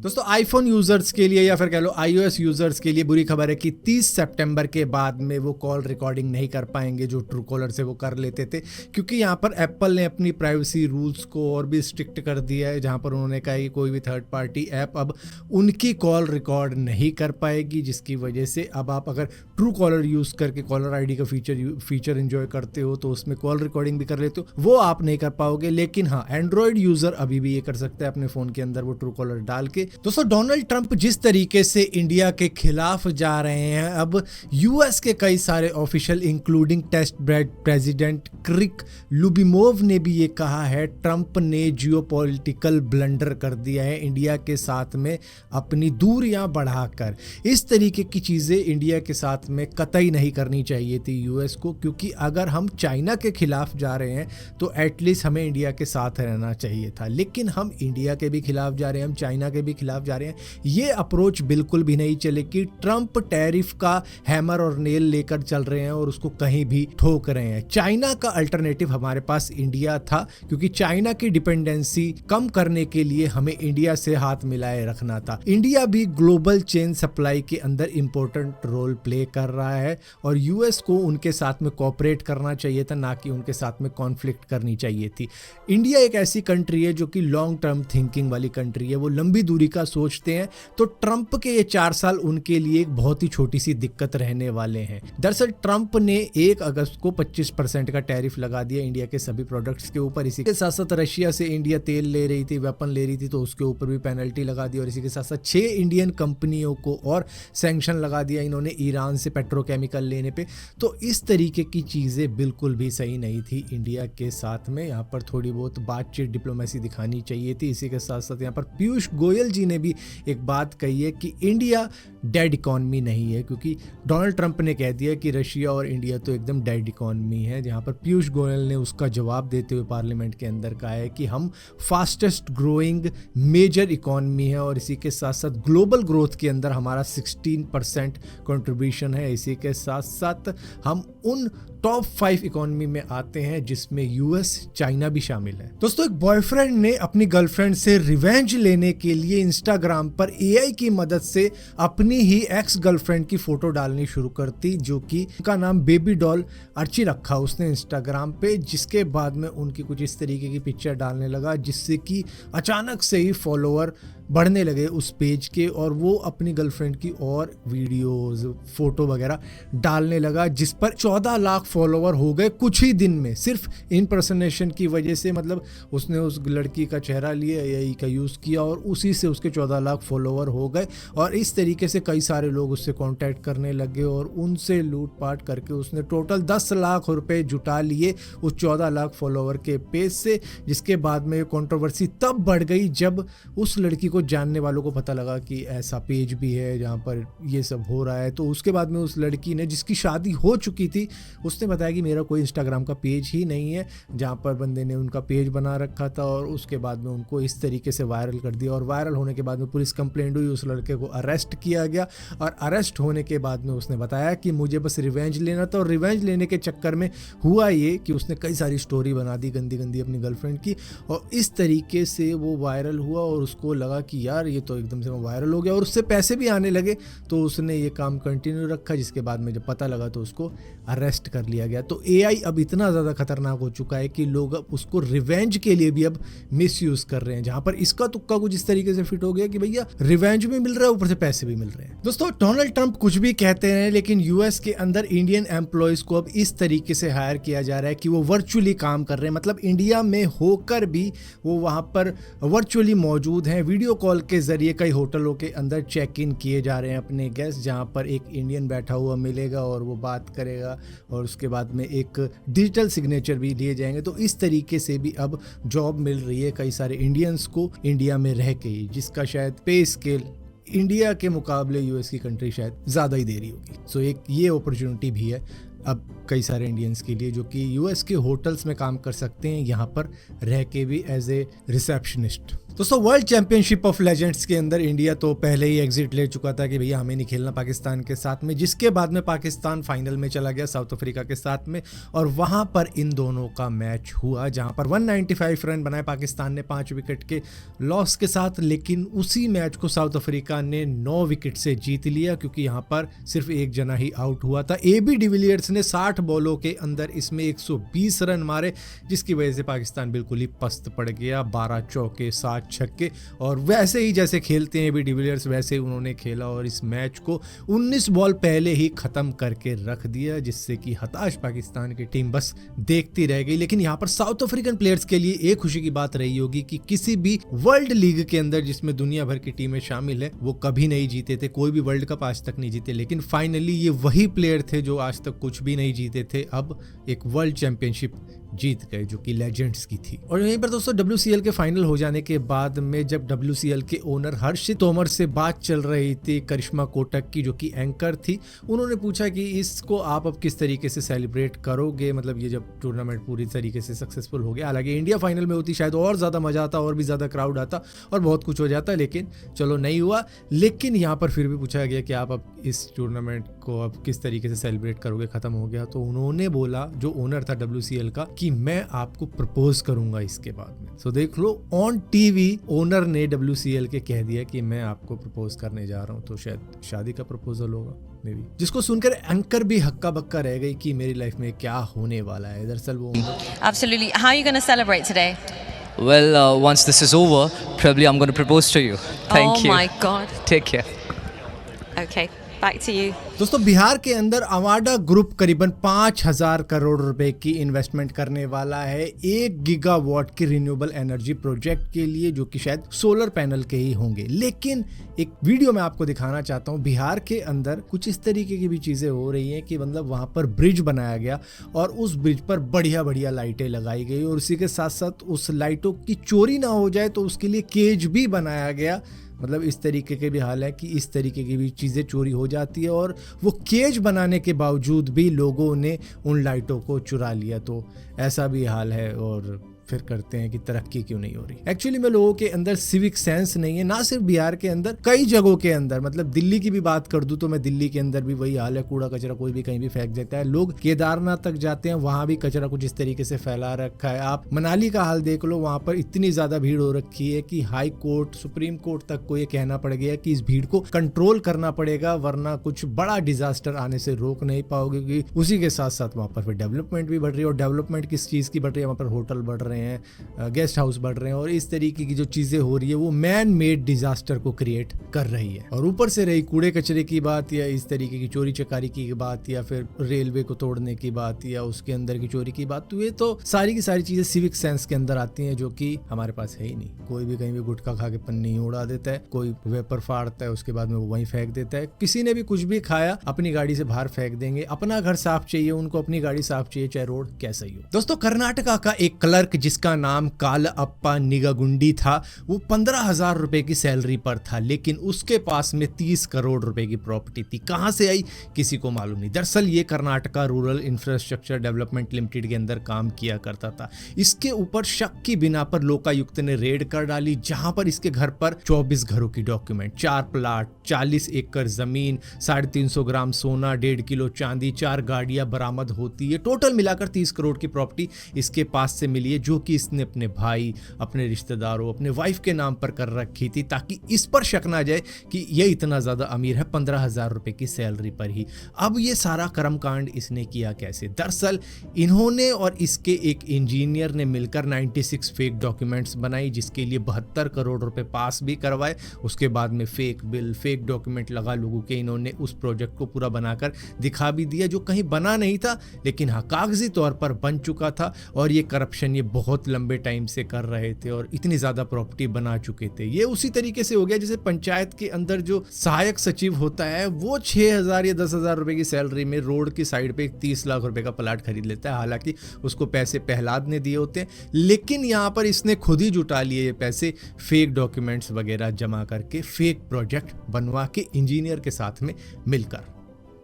दोस्तों iPhone users के लिए या फिर कह लो iOS यूजर्स के लिए बुरी खबर है कि 30 सितंबर के बाद में वो कॉल रिकॉर्डिंग नहीं कर पाएंगे जो ट्रू कॉलर से वो कर लेते थे, क्योंकि यहाँ पर एप्पल ने अपनी प्राइवेसी रूल्स को और भी स्ट्रिक्ट कर दिया है, जहाँ पर उन्होंने कहा कि कोई भी थर्ड पार्टी ऐप अब उनकी कॉल रिकॉर्ड नहीं कर पाएगी, जिसकी वजह से अब आप अगर ट्रू कॉलर यूज़ करके कॉलर आईडी का फीचर एंजॉय करते हो तो उसमें कॉल रिकॉर्डिंग भी कर लेते हो, वो आप नहीं कर पाओगे। लेकिन हाँ, एंड्रॉयड यूजर अभी भी ये कर सकते हैं अपने फोन के अंदर वो ट्रू कॉलर डाल के। दोस्तों डोनाल्ड ट्रंप जिस तरीके से इंडिया के खिलाफ जा रहे हैं, अब यूएस के कई सारे ऑफिशियल इंक्लूडिंग टेस्ट प्रेसिडेंट क्रिक लुबिमोव ने भी ये कहा है, ट्रंप ने जियोपॉलिटिकल ब्लंडर कर दिया है इंडिया के साथ में अपनी दूरियां बढ़ाकर। इस तरीके की चीजें इंडिया के साथ में कतई नहीं करनी चाहिए थी यूएस को, क्योंकि अगर हम चाइना के खिलाफ जा रहे हैं तो एटलीस्ट हमें इंडिया के साथ रहना चाहिए था, लेकिन हम इंडिया के भी खिलाफ जा रहे हैं, हम चाइना के भी खिलाफ जा रहे हैं। ये अप्रोच बिल्कुल भी नहीं चलेगी। ट्रंप टैरिफ का हैमर और नेल लेकर चल रहे हैं और उसको कहीं भी ठोक रहे हैं। चाइना का अल्टरनेटिव हमारे पास इंडिया था, क्योंकि चाइना की डिपेंडेंसी कम करने के लिए हमें इंडिया से हाथ मिलाए रखना था। इंडिया भी ग्लोबल चेन सप्लाई के अंदर इंपॉर्टेंट रोल प्ले कर रहा है और यूएस को उनके साथ में कोऑपरेट करना चाहिए था, ना कि उनके साथ में कॉन्फ्लिक्ट करनी चाहिए थी। इंडिया एक ऐसी कंट्री है जो कि लॉन्ग टर्म थिंकिंग वाली कंट्री है, वो लंबी दूरी का सोचते हैं, तो ट्रंप के ये 4 साल उनके लिए एक बहुत ही छोटी सी दिक्कत रहने वाले हैं। दरअसल ट्रंप ने 1 अगस्त को 25% का टैरिफ लगा दिया इंडिया के सभी प्रोडक्ट्स के ऊपर। इसी के साथ साथ रशिया से इंडिया तेल ले रही थी, वेपन ले रही थी, तो उसके ऊपर भी पेनल्टी लगा दी और इसी के साथ साथ 6 इंडियन कंपनियों को और सैंक्शन लगा दिया इन्होंने ईरान से पेट्रोकेमिकल लेने पे। तो इस तरीके की चीज़ें बिल्कुल भी सही नहीं थी इंडिया के साथ में। यहाँ पर थोड़ी बहुत बातचीत डिप्लोमेसी दिखानी चाहिए थी। इसी के साथ साथ यहाँ पर पीयूष गोयल जी ने भी एक बात कही है कि इंडिया डेड इकॉनमी नहीं है, क्योंकि डोनाल्ड ट्रंप ने कह दिया कि रशिया और इंडिया तो एकदम डेड इकॉनमी है। जहाँ पर पीयूष गोयल ने उसका जवाब देते हुए पार्लियामेंट के अंदर कहा है कि हम फास्टेस्ट ग्रोइंग मेजर इकॉनमी है और इसी के साथ साथ ग्लोबल ग्रोथ के अंदर हमारा 16% कंट्रीब्यूशन है। इसी के साथ साथ हम उन टॉप 5 इकोनॉमी में आते हैं जिसमें यूएस चाइना भी शामिल है। दोस्तों एक बॉयफ्रेंड ने अपनी गर्लफ्रेंड से रिवेंज लेने के लिए इंस्टाग्राम पर एआई की मदद से अपनी ही एक्स गर्लफ्रेंड की फोटो डालनी शुरू कर दी, जो कि उनका नाम बेबी डॉल अर्ची रखा उसने इंस्टाग्राम पे। जिसके बाद में उनकी कुछ इस तरीके की पिक्चर डालने लगा, जिससे कि अचानक से ही फॉलोअर बढ़ने लगे उस पेज के और वो अपनी गर्लफ्रेंड की और वीडियोस फोटो वगैरह डालने लगा, जिस पर 14 लाख फॉलोवर हो गए कुछ ही दिन में, सिर्फ इम्पर्सनेशन की वजह से। मतलब उसने उस लड़की का चेहरा लिया, एआई का यूज़ किया और उसी से उसके 14 लाख फॉलोवर हो गए और इस तरीके से कई सारे लोग उससे कांटेक्ट करने लगे और उनसे लूटपाट करके उसने टोटल 10 लाख रुपए जुटा लिए उस 14 लाख फॉलोवर के पेज से। जिसके बाद में कंट्रोवर्सी तब बढ़ गई जब उस लड़की को जानने वालों को पता लगा कि ऐसा पेज भी है जहाँ पर ये सब हो रहा है। तो उसके बाद में उस लड़की ने, जिसकी शादी हो चुकी थी, उसने बताया कि मेरा कोई इंस्टाग्राम का पेज ही नहीं है, जहाँ पर बंदे ने उनका पेज बना रखा था और उसके बाद में उनको इस तरीके से वायरल कर दिया। और वायरल होने के बाद में पुलिस कंप्लेंट हुई, उस लड़के को अरेस्ट किया गया और अरेस्ट होने के बाद में उसने बताया कि मुझे बस रिवेंज लेना था। और रिवेंज लेने के चक्कर में हुआ ये कि उसने कई सारी स्टोरी बना दी गंदी गंदी अपनी गर्लफ्रेंड की और इस तरीके से वो वायरल हुआ और उसको लगा कि यार ये तो एकदम से वायरल हो गया और उससे पैसे भी आने लगे। तो उसने ये काम कंटिन्यू रखा, जिसके बाद में जब पता लगा तो उसको अरेस्ट कर लिया गया। तो एआई अब इतना ज़्यादा खतरनाक हो चुका है कि लोग अब उसको रिवेंज के लिए भी अब मिसयूज कर रहे हैं, जहां पर इसका तुक्का कुछ इस तरीके से फिट हो गया कि भैया रिवेंज भी मिल रहा है, ऊपर से पैसे भी मिल रहे हैं। दोस्तों डोनाल्ड ट्रंप कुछ भी कहते हैं, लेकिन यूएस के अंदर इंडियन एम्प्लॉयज को अब इस तरीके से हायर किया जा रहा है कि वो वर्चुअली काम कर रहे हैं। मतलब इंडिया में होकर भी वो वहां पर वर्चुअली मौजूद हैं। वीडियो कॉल के जरिए कई होटलों के अंदर चेक इन किए जा रहे हैं अपने गेस्ट, जहां पर एक इंडियन बैठा हुआ मिलेगा और वो बात करेगा और उसके बाद में एक डिजिटल सिग्नेचर भी लिए जाएंगे। तो इस तरीके से भी अब जॉब मिल रही है कई सारे इंडियंस को इंडिया में रह के ही, जिसका शायद पे स्केल इंडिया के मुकाबले यूएस की कंट्री शायद ज़्यादा ही दे रही होगी। सो एक ये अपॉर्चुनिटी भी है अब कई सारे इंडियंस के लिए, जो कि यूएस के होटल्स में काम कर सकते हैं यहाँ पर रह के भी एज ए रिसेप्शनिस्ट। दोस्तों वर्ल्ड चैंपियनशिप ऑफ लेजेंड्स के अंदर इंडिया तो पहले ही एग्जिट ले चुका था कि भैया हमें नहीं खेलना पाकिस्तान के साथ में, जिसके बाद में पाकिस्तान फाइनल में चला गया साउथ अफ्रीका के साथ में, और वहां पर इन दोनों का मैच हुआ जहां पर 195 रन बनाए पाकिस्तान ने 5 विकेट के लॉस के साथ। लेकिन उसी मैच को साउथ अफ्रीका ने 9 विकेट से जीत लिया क्योंकि यहाँ पर सिर्फ एक जना ही आउट हुआ था। AB डिविलियर्स ने 60 बॉलों के अंदर इसमें 120 रन मारे, जिसकी वजह से पाकिस्तान बिल्कुल ही पस्त पड़ गया। 12 चौके 7 छक्के, और वैसे ही जैसे खेलते हैं भी डिविलियर्स वैसे ही उन्होंने खेला और इस मैच को 19 बॉल पहले ही खत्म करके रख दिया, जिससे कि हताश पाकिस्तान की टीम बस देखती रह गई। लेकिन यहाँ पर साउथ अफ्रीकन प्लेयर्स के लिए एक खुशी की बात रही होगी कि किसी भी वर्ल्ड लीग के अंदर जिसमें दुनिया भर की टीमें शामिल है वो कभी नहीं जीते थे, कोई भी वर्ल्ड कप आज तक नहीं जीते। लेकिन फाइनली ये वही प्लेयर थे जो आज तक कुछ भी नहीं जीते थे, अब एक वर्ल्ड चैंपियनशिप जीत गए जो कि लेजेंड्स की थी। और यहीं पर दोस्तों WCL के फाइनल हो जाने के बाद में जब WCL के ओनर हर्षित तोमर से बात चल रही थी, करिश्मा कोटक की जो कि एंकर थी, उन्होंने पूछा कि इसको आप अब किस तरीके से सेलिब्रेट करोगे, मतलब ये जब टूर्नामेंट पूरी तरीके से सक्सेसफुल हो गया। हालांकि इंडिया फाइनल में होती शायद और ज़्यादा मजा आता और भी ज़्यादा क्राउड आता और बहुत कुछ हो जाता, लेकिन चलो नहीं हुआ। लेकिन यहाँ पर फिर भी पूछा गया कि आप अब इस टूर्नामेंट को अब किस तरीके से सेलिब्रेट करोगे, खत्म हो गया। तो उन्होंने बोला, जो ओनर था WCL का, कि मैं आपको प्रपोज करूंगा इसके बाद में। सो देख लो, ऑन टीवी ओनर ने WCL के कह दिया कि मैं आपको प्रपोज करने जा रहा हूं। तो शायद शादी का प्रपोजल होगा मे बी, जिसको सुनकर एंकर भी हक्का बक्का रह गई कि मेरी लाइफ में क्या होने वाला है। दरअसल वो Absolutely. How are you going to celebrate today? Well, once this is over, probably I'm going to propose to you. Thank you. Oh my God. Take care. Okay, back to you. दोस्तों बिहार के अंदर Avaada group करीबन 5,000 करोड़ रुपए की investment करने वाला है 1 gigawatt की रिन्यूएबल एनर्जी प्रोजेक्ट के लिए, जो कि शायद सोलर पैनल के ही होंगे। लेकिन एक वीडियो मैं आपको दिखाना चाहता हूँ, बिहार के अंदर कुछ इस तरीके की भी चीजें हो रही हैं कि मतलब वहां पर ब्रिज बनाया गया और उस ब्रिज पर बढ़िया बढ़िया लाइटें लगाई गई, और उसी के साथ साथ उस लाइटों की चोरी ना हो जाए तो उसके लिए केज भी बनाया गया। मतलब इस तरीके के भी हाल है कि इस तरीके की भी चीज़ें चोरी हो जाती है, और वो केज बनाने के बावजूद भी लोगों ने उन लाइटों को चुरा लिया। तो ऐसा भी हाल है, और फिर करते हैं कि तरक्की क्यों नहीं हो रही। एक्चुअली में लोगों के अंदर सिविक सेंस नहीं है, ना सिर्फ बिहार के अंदर, कई जगहों के अंदर। मतलब दिल्ली की भी बात कर दूं तो मैं दिल्ली के अंदर भी वही हाल है, कूड़ा कचरा कोई भी कहीं भी फेंक देता है। लोग केदारनाथ तक जाते हैं, वहां भी कचरा कुछ इस तरीके से फैला रखा है। आप मनाली का हाल देख लो, वहां पर इतनी ज्यादा भीड़ हो रखी है कि हाई कोर्ट, सुप्रीम कोर्ट तक को ये कहना पड़ गया कि इस भीड़ को कंट्रोल करना पड़ेगा, वरना कुछ बड़ा डिजास्टर आने से रोक नहीं पाओगे। क्योंकि उसी के साथ साथ वहां पर फिर डेवलपमेंट भी बढ़ रही है, और डेवलपमेंट किस चीज की बढ़ रही है, वहां पर होटल बढ़ रहे हैं, गेस्ट हाउस बढ़ रहे हैं, और इस तरीके की जो चीजें हो रही है वो मैन मेड डिजास्टर को क्रिएट कर रही है। और ऊपर से रही कूड़े कचरे की बात, या इस तरीके की चोरी चकारी की बात, या फिर रेलवे को तोड़ने की बात, या उसके अंदर की चोरी की बात, तो ये तो सारी की सारी चीजें सिविक सेंस के अंदर आती हैं, जो कि हमारे पास है ही नहीं। कोई भी कहीं भी गुटखा खा के पन्नी उड़ा देता है, कोई वेपर फाड़ता है, उसके बाद में वो वहीं फेंक देता है। किसी ने भी कुछ भी खाया अपनी गाड़ी से बाहर फेंक देंगे। अपना घर साफ चाहिए उनको, अपनी गाड़ी साफ चाहिए, चाहे रोड कैसा ही हो। दोस्तों कर्नाटका का एक क्लर्क जिसका नाम कालअप्पा निगागुंडी था, वो 15,000 रुपए की सैलरी पर था, लेकिन उसके पास में 30 करोड़ रुपए की प्रॉपर्टी थी। कहां से आई किसी को मालूम नहीं। दरअसल ये Karnataka rural infrastructure development limited के अंदर काम किया करता था। इसके ऊपर शक की बिना पर लोकायुक्त ने रेड कर डाली, जहां पर इसके घर पर 24 घरों की डॉक्यूमेंट, 4 प्लाट, 40 एकड़ जमीन, 350 ग्राम सोना, 1.5 किलो चांदी, 4 गाड़ियां बरामद होती है। टोटल मिलाकर 30 करोड़ की प्रॉपर्टी इसके पास से मिली है, जो कि इसने अपने भाई, अपने रिश्तेदारों, अपने वाइफ के नाम पर कर रखी थी, ताकि इस पर शक ना जाए कि ये इतना ज्यादा अमीर है 15,000 रुपए की सैलरी पर ही। अब ये सारा कर्मकांड इसने किया कैसे? दरअसल इन्होंने और इसके एक इंजीनियर ने मिलकर 96 फेक डॉक्यूमेंट्स बनाई, जिसके लिए 72 करोड़ रुपए पास भी करवाए। उसके बाद में फेक बिल, फेक डॉक्यूमेंट लगा लोगों के इन्होंने उस प्रोजेक्ट को पूरा बनाकर दिखा भी दिया, जो कहीं बना नहीं था, लेकिन हाँ कागजी तौर पर बन चुका था। और ये करप्शन ये बहुत लंबे टाइम से कर रहे थे और इतनी ज्यादा प्रॉपर्टी बना चुके थे। ये उसी तरीके से हो गया जैसे पंचायत के अंदर जो सहायक सचिव होता है, वो 6,000 या 10,000 रुपए की सैलरी में रोड की साइड पे 30 लाख रुपए का प्लाट खरीद लेता है। हालांकि उसको पैसे प्रहलाद ने दिए होते हैं, लेकिन यहाँ पर इसने खुद ही जुटा लिए ये पैसे फेक डॉक्यूमेंट्स वगैरह जमा करके, फेक प्रोजेक्ट बनवा के इंजीनियर के साथ में मिलकर।